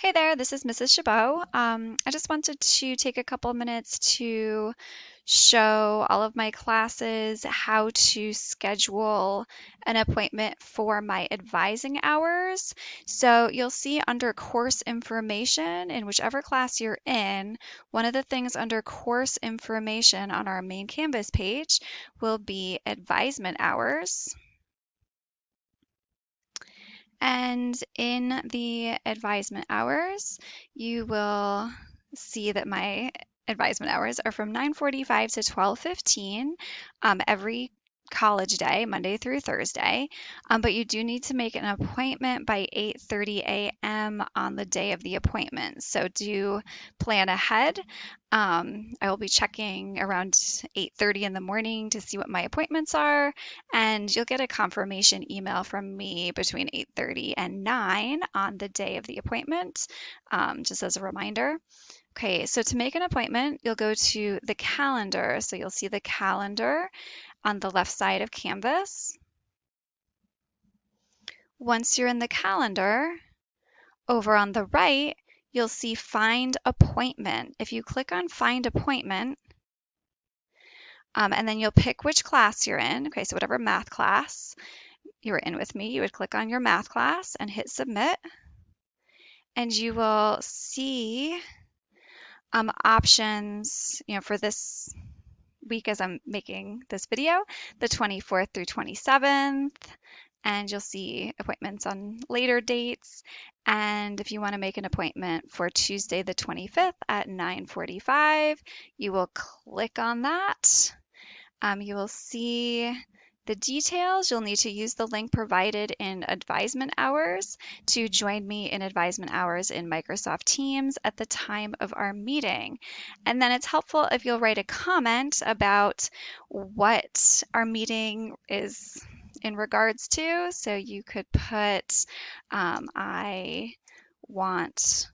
Hey there, this is Mrs. Chabot. I just wanted to take a couple minutes to show all of my classes how to schedule an appointment for my advising hours. So you'll see under course information in whichever class you're in, one of the things under course information on our main Canvas page will be advisement hours. And in the advisement hours, you will see that my advisement hours are from 9:45 to 12:15 every college day, Monday through Thursday. But you do need to make an appointment by 8:30 a.m. on the day of the appointment. So do plan ahead. I will be checking around 8:30 in the morning to see what my appointments are, and you'll get a confirmation email from me between 8:30 and 9 on the day of the appointment, just as a reminder. Okay, so to make an appointment, you'll go to the calendar. So you'll see the calendar on the left side of Canvas. Once you're in the calendar, over on the right, you'll see Find Appointment. If you click on Find Appointment, and then you'll pick which class you're in. Okay, so whatever math class you were in with me, you would click on your math class and hit Submit. And you will see options, for this week as I'm making this video, the 24th through 27th, and you'll see appointments on later dates. And if you want to make an appointment for Tuesday the 25th at 9:45, you will click on that. You will see the details. You'll need to use the link provided in Advisement Hours to join me in Advisement Hours in Microsoft Teams at the time of our meeting. And then it's helpful if you'll write a comment about what our meeting is in regards to. So you could put, I want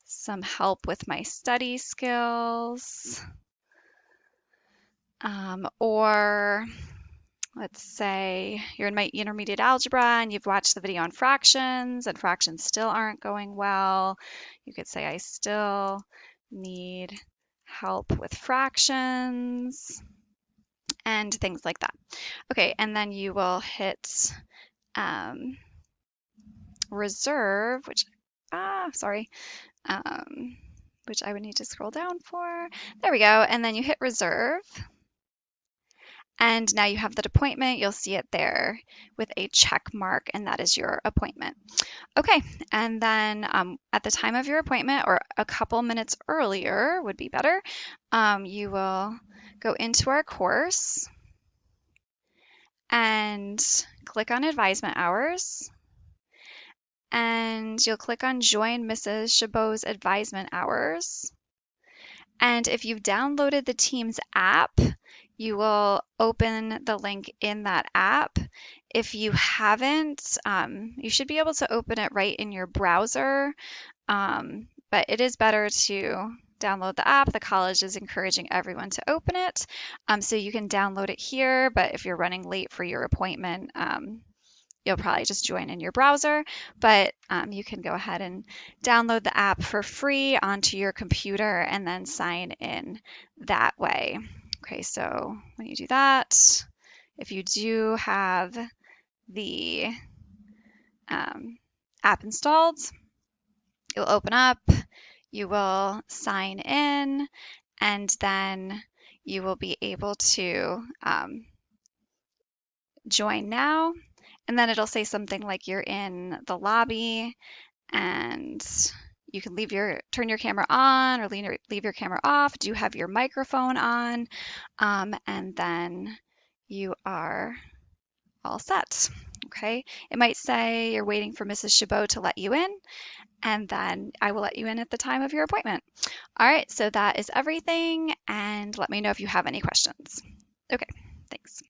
some help with my study skills. Or let's say you're in my intermediate algebra and you've watched the video on fractions and fractions still aren't going well. You could say, I still need help with fractions and things like that. Okay, and then you will hit reserve, which I would need to scroll down for. There we go. And then you hit reserve. And now you have that appointment. You'll see it there with a check mark, and that is your appointment. Okay, and then at the time of your appointment, or a couple minutes earlier would be better, you will go into our course and click on Advisement Hours. And you'll click on Join Mrs. Chabot's Advisement Hours. And if you've downloaded the Teams app, you will open the link in that app. If you haven't, you should be able to open it right in your browser, but it is better to download the app. The college is encouraging everyone to open it, so you can download it here, but if you're running late for your appointment, you'll probably just join in your browser, but you can go ahead and download the app for free onto your computer and then sign in that way. Okay, so when you do that, if you do have the app installed, you'll open up, you will sign in, and then you will be able to join now. And then it'll say something like you're in the lobby and you can turn your camera on or leave your camera off. Do you have your microphone on? And then you are all set. Okay. It might say you're waiting for Mrs. Chabot to let you in, and then I will let you in at the time of your appointment. All right. So that is everything. And let me know if you have any questions. Okay. Thanks.